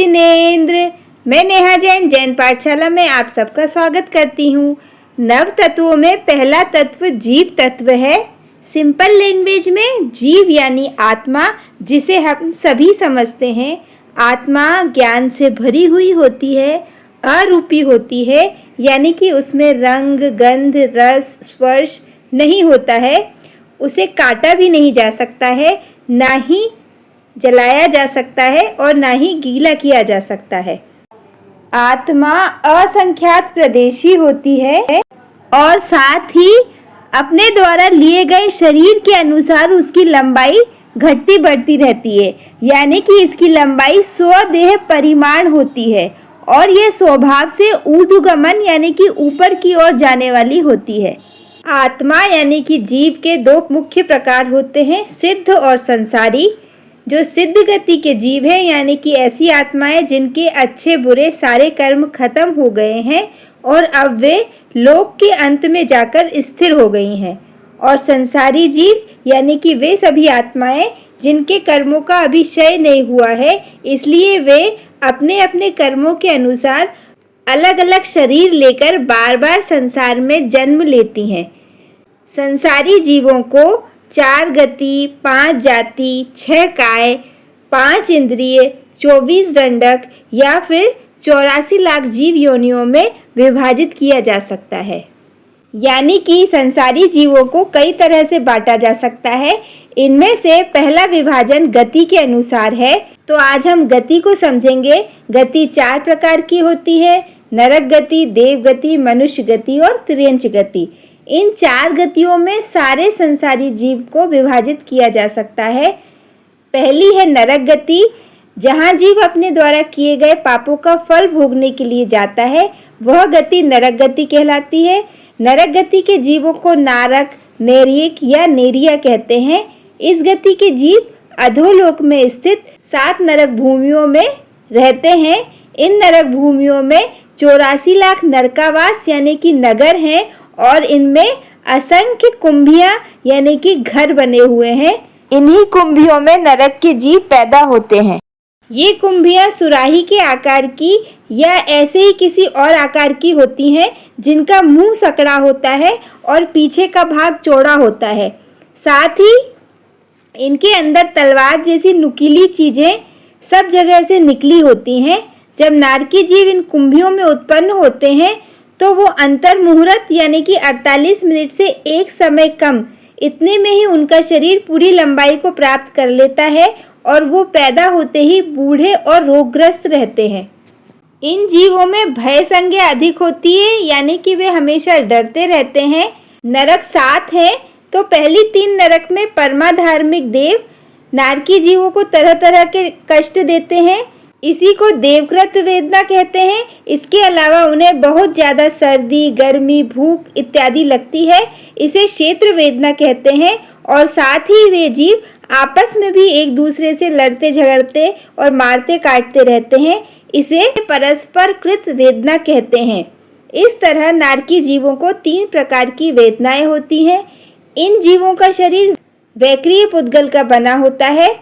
जिनेंद्र। मैं नेहा जैन जैन पाठशाला में आप सबका स्वागत करती हूँ। नव तत्वों में पहला तत्व जीव तत्व है। सिंपल लैंग्वेज में जीव यानी आत्मा, जिसे हम सभी समझते हैं। आत्मा ज्ञान से भरी हुई होती है, अरूपी होती है, यानी कि उसमें रंग, गंध, रस, स्पर्श नहीं होता है। उसे काटा भी नहीं जा सकता है, ना ही जलाया जा सकता है और ना ही गीला किया जा सकता है। आत्मा असंख्यात प्रदेशी होती है और साथ ही अपने द्वारा लिए गए शरीर के अनुसार उसकी लंबाई घटती बढ़ती रहती है, यानी कि इसकी लंबाई स्वदेह परिमाण होती है और यह स्वभाव से ऊर्ध्वगमन यानी कि ऊपर की ओर जाने वाली होती है। आत्मा यानी कि जीव के दो मुख्य प्रकार होते हैं, सिद्ध और संसारी। जो सिद्ध गति के जीव हैं, यानी कि ऐसी आत्माएं जिनके अच्छे बुरे सारे कर्म खत्म हो गए हैं और अब वे लोक के अंत में जाकर स्थिर हो गई हैं। और संसारी जीव यानी कि वे सभी आत्माएं जिनके कर्मों का अभी क्षय नहीं हुआ है, इसलिए वे अपने अपने कर्मों के अनुसार अलग अलग शरीर लेकर बार बार संसार में जन्म लेती हैं। संसारी जीवों को 4 गति, 5 जाति, 6 काय, 5 इंद्रिय, 24 दंडक या फिर 84 लाख जीव योनियों में विभाजित किया जा सकता है। यानी कि संसारी जीवों को कई तरह से बांटा जा सकता है। इनमें से पहला विभाजन गति के अनुसार है। तो आज हम गति को समझेंगे। गति 4 प्रकार की होती है, नरक गति, देव गति, मनुष्य गति और तिर्यंच गति। इन 4 गतियों में सारे संसारी जीव को विभाजित किया जा सकता है। पहली है नरक गति, जहाँ जीव अपने द्वारा किए गए पापों का फल भोगने के लिए जाता है, वह गति नरक गति कहलाती है। नरक गति के जीवों को नारक, नेरियक या नेरिया कहते हैं। इस गति के जीव अधोलोक में स्थित 7 नरक भूमियों में रहते हैं। इन नरक भूमियों में 84 लाख नरकावास यानी कि नगर हैं और इनमें असंख्य कुंभियां यानी कि घर बने हुए हैं। इन्हीं कुंभियों में नरक के जीव पैदा होते हैं। ये कुंभियां सुराही के आकार की या ऐसे ही किसी और आकार की होती हैं, जिनका मुंह सकड़ा होता है और पीछे का भाग चौड़ा होता है। साथ ही इनके अंदर तलवार जैसी नुकीली चीजें सब जगह से निकली होती हैं। जब नारकी जीव इन कुंभियों में उत्पन्न होते हैं तो वो अंतर मुहूर्त यानी कि 48 मिनट से एक समय कम, इतने में ही उनका शरीर पूरी लंबाई को प्राप्त कर लेता है और वो पैदा होते ही बूढ़े और रोगग्रस्त रहते हैं। इन जीवों में भय संज्ञा अधिक होती है, यानी कि वे हमेशा डरते रहते हैं। नरक 7 है, तो पहली 3 नरक में परमाधार्मिक देव नारकी जीवों को तरह तरह के कष्ट देते हैं। इसी को देवकृत वेदना कहते हैं। इसके अलावा उन्हें बहुत ज़्यादा सर्दी, गर्मी, भूख इत्यादि लगती है, इसे क्षेत्र वेदना कहते हैं। और साथ ही वे जीव आपस में भी एक दूसरे से लड़ते झगड़ते और मारते काटते रहते हैं, इसे परस्पर कृत वेदना कहते हैं। इस तरह नारकी जीवों को 3 प्रकार की वेदनाएं होती हैं। इन जीवों का शरीर वैक्रीय पुद्गल का बना होता है,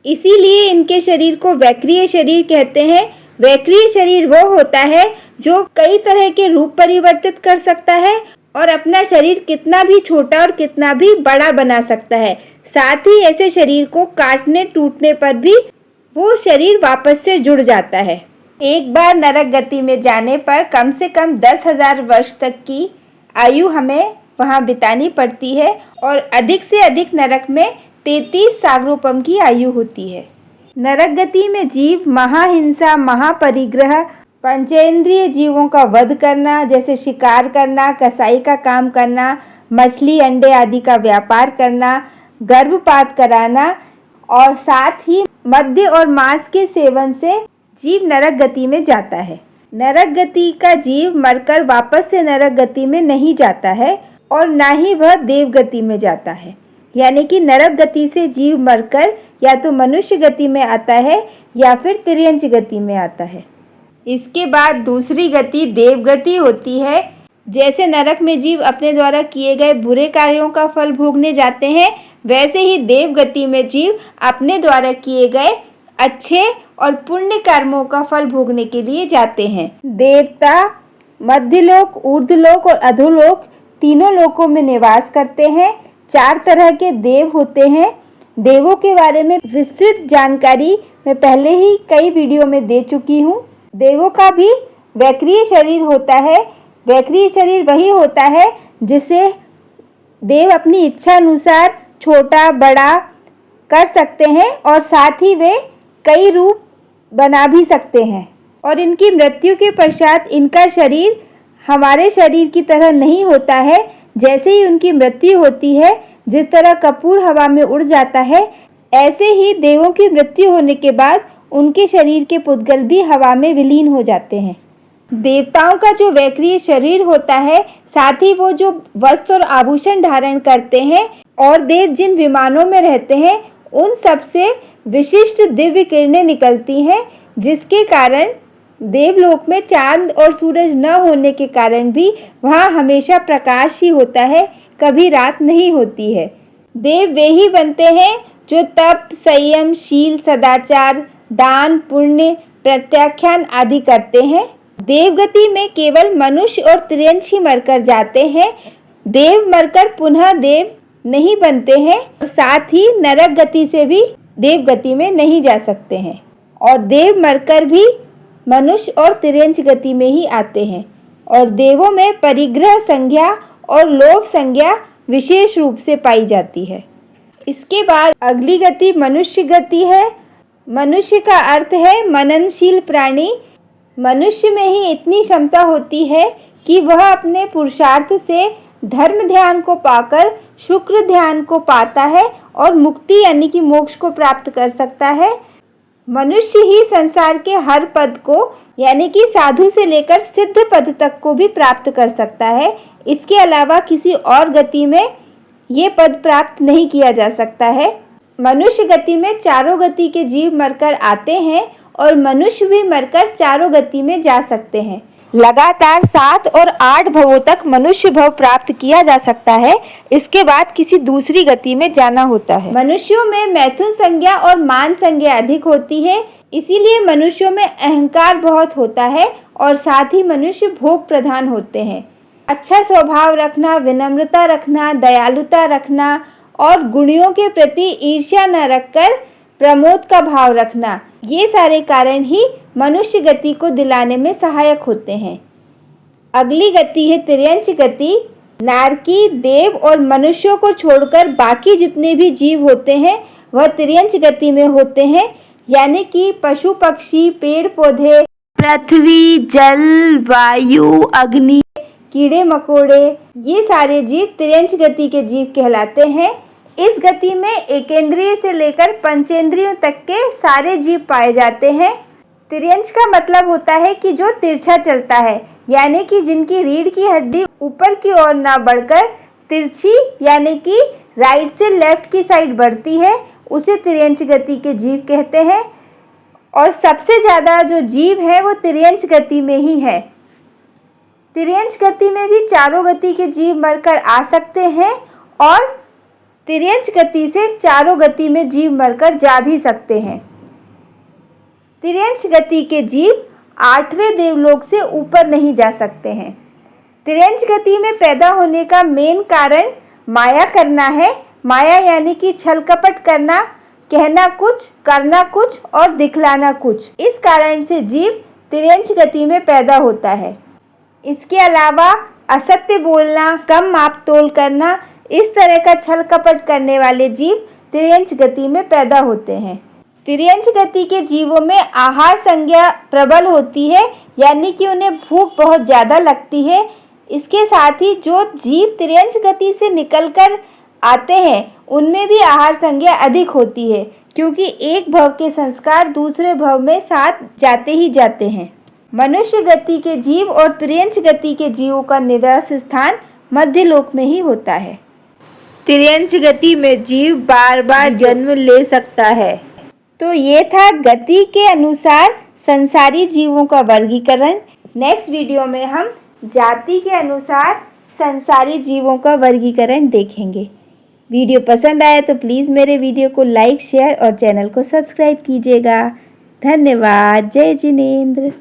इसीलिए इनके शरीर को वैक्रीय शरीर कहते हैं। वैक्रीय शरीर वो होता है जो कई तरह के रूप परिवर्तित कर सकता है और अपना शरीर कितना भी छोटा और कितना भी बड़ा बना सकता है। साथ ही ऐसे शरीर को काटने टूटने पर भी वो शरीर वापस से जुड़ जाता है। एक बार नरक गति में जाने पर कम से कम 10,000 वर्ष तक की आयु हमें वहाँ बितानी पड़ती है और अधिक से अधिक नरक में 33 सागरोपम की आयु होती है। नरक गति में जीव महाहिंसा, महापरिग्रह, पंचेंद्रिय जीवों का वध करना, जैसे शिकार करना, कसाई का काम करना, मछली अंडे आदि का व्यापार करना, गर्भपात कराना और साथ ही मद्य और मांस के सेवन से जीव नरक गति में जाता है। नरक गति का जीव मरकर वापस से नरक गति में नहीं जाता है और ना ही वह देव गति में जाता है। यानी कि नरक गति से जीव मरकर या तो मनुष्य गति में आता है या फिर तिर्यंच गति में आता है। इसके बाद दूसरी गति देव गति होती है। जैसे नरक में जीव अपने द्वारा किए गए बुरे कार्यों का फल भोगने जाते हैं, वैसे ही देव गति में जीव अपने द्वारा किए गए अच्छे और पुण्य कर्मों का फल भोगने के लिए जाते हैं। देवता मध्यलोक, ऊर्ध्वलोक और अधोलोक तीनों लोकों में निवास करते हैं। 4 तरह के देव होते हैं। देवों के बारे में विस्तृत जानकारी मैं पहले ही कई वीडियो में दे चुकी हूँ। देवों का भी वैक्रीय शरीर होता है। वैक्रीय शरीर वही होता है जिसे देव अपनी इच्छा अनुसार छोटा बड़ा कर सकते हैं और साथ ही वे कई रूप बना भी सकते हैं। और इनकी मृत्यु के पश्चात इनका शरीर हमारे शरीर की तरह नहीं होता है। जैसे ही उनकी मृत्यु होती है, जिस तरह कपूर हवा में उड़ जाता है, ऐसे ही देवों की मृत्यु होने के बाद उनके शरीर के पुद्गल भी हवा में विलीन हो जाते हैं। देवताओं का जो वैक्रीय शरीर होता है, साथ ही वो जो वस्त्र और आभूषण धारण करते हैं और देव जिन विमानों में रहते हैं, उन सब से विशिष्ट दिव्य किरणें निकलती हैं, जिसके कारण देवलोक में चांद और सूरज न होने के कारण भी वहाँ हमेशा प्रकाश ही होता है, कभी रात नहीं होती है। देव वे ही बनते हैं जो तप, संयम, शील, सदाचार, दान, पुण्य, प्रत्याख्यान आदि करते हैं। देवगति में केवल मनुष्य और त्रियंश ही मरकर जाते हैं। देव मरकर पुनः देव नहीं बनते हैं। साथ ही नरक गति से भी देव गति में नहीं जा सकते हैं और देव मरकर भी मनुष्य और तिर्यंश गति में ही आते हैं। और देवों में परिग्रह संज्ञा और लोभ संज्ञा विशेष रूप से पाई जाती है। इसके बाद अगली गति मनुष्य गति है। मनुष्य का अर्थ है मननशील प्राणी। मनुष्य में ही इतनी क्षमता होती है कि वह अपने पुरुषार्थ से धर्म ध्यान को पाकर शुक्र ध्यान को पाता है और मुक्ति यानी कि मोक्ष को प्राप्त कर सकता है। मनुष्य ही संसार के हर पद को यानी कि साधु से लेकर सिद्ध पद तक को भी प्राप्त कर सकता है। इसके अलावा किसी और गति में ये पद प्राप्त नहीं किया जा सकता है। मनुष्य गति में चारों गति के जीव मरकर आते हैं और मनुष्य भी मरकर चारों गति में जा सकते हैं। लगातार 7 और 8 भवों तक मनुष्य भव प्राप्त किया जा सकता है। इसके बाद किसी दूसरी गति में जाना होता है। मनुष्यों में मैथुन संज्ञा और मान संज्ञा अधिक होती है, इसीलिए मनुष्यों में अहंकार बहुत होता है और साथ ही मनुष्य भोग प्रधान होते हैं। अच्छा स्वभाव रखना, विनम्रता रखना, दयालुता रखना और गुणियों के प्रति ईर्ष्या न रखकर प्रमोद का भाव रखना, ये सारे कारण ही मनुष्य गति को दिलाने में सहायक होते हैं। अगली गति है तिर्यंश गति। नारकी, देव और मनुष्यों को छोड़कर बाकी जितने भी जीव होते हैं वह तिर्यंश गति में होते हैं, यानी कि पशु पक्षी, पेड़ पौधे, पृथ्वी, जल, वायु, अग्नि, कीड़े मकोड़े, ये सारे जीव तिर्यंश गति के जीव कहलाते हैं। इस गति में एकेंद्रिय से लेकर पंचेंद्रियों तक के सारे जीव पाए जाते हैं। तिर्यंश का मतलब होता है कि जो तिरछा चलता है, यानी कि जिनकी रीढ़ की हड्डी ऊपर की ओर ना बढ़कर तिरछी यानी कि राइट से लेफ्ट की साइड बढ़ती है, उसे तिर्यंश गति के जीव कहते हैं। और सबसे ज़्यादा जो जीव है वो तिर्यंश गति में ही है। तिर्यंश गति में भी चारों गति के जीव मरकर आ सकते हैं और तिर्यंश गति से चारों गति में जीव मरकर जा भी सकते हैं। तिर्यंश गति के जीव 8वें देवलोक से ऊपर नहीं जा सकते हैं। तिर्यंश गति में पैदा होने का मेन कारण माया करना है। माया यानी कि छल कपट करना, कहना कुछ, करना कुछ और दिखलाना कुछ। इस कारण से जीव तिर्यंश गति में पैदा होता है। इसके अलावा असत्य बोलना, कम माप तोल करना, इस तरह का छल कपट करने वाले जीव तिर्यंश गति में पैदा होते हैं। तिर्यंश गति के जीवों में आहार संज्ञा प्रबल होती है, यानी कि उन्हें भूख बहुत ज़्यादा लगती है। इसके साथ ही जो जीव तिर्यंश गति से निकलकर आते हैं उनमें भी आहार संज्ञा अधिक होती है, क्योंकि एक भव के संस्कार दूसरे भव में साथ जाते ही जाते हैं। मनुष्य गति के जीव और तिर्यंश गति के जीवों का निवास स्थान मध्यलोक में ही होता है। तिर्यंश गति में जीव बार बार जन्म ले सकता है। तो ये था गति के अनुसार संसारी जीवों का वर्गीकरण। नेक्स्ट वीडियो में हम जाति के अनुसार संसारी जीवों का वर्गीकरण देखेंगे। वीडियो पसंद आया तो प्लीज़ मेरे वीडियो को लाइक, शेयर और चैनल को सब्सक्राइब कीजिएगा। धन्यवाद। जय जिनेंद्र।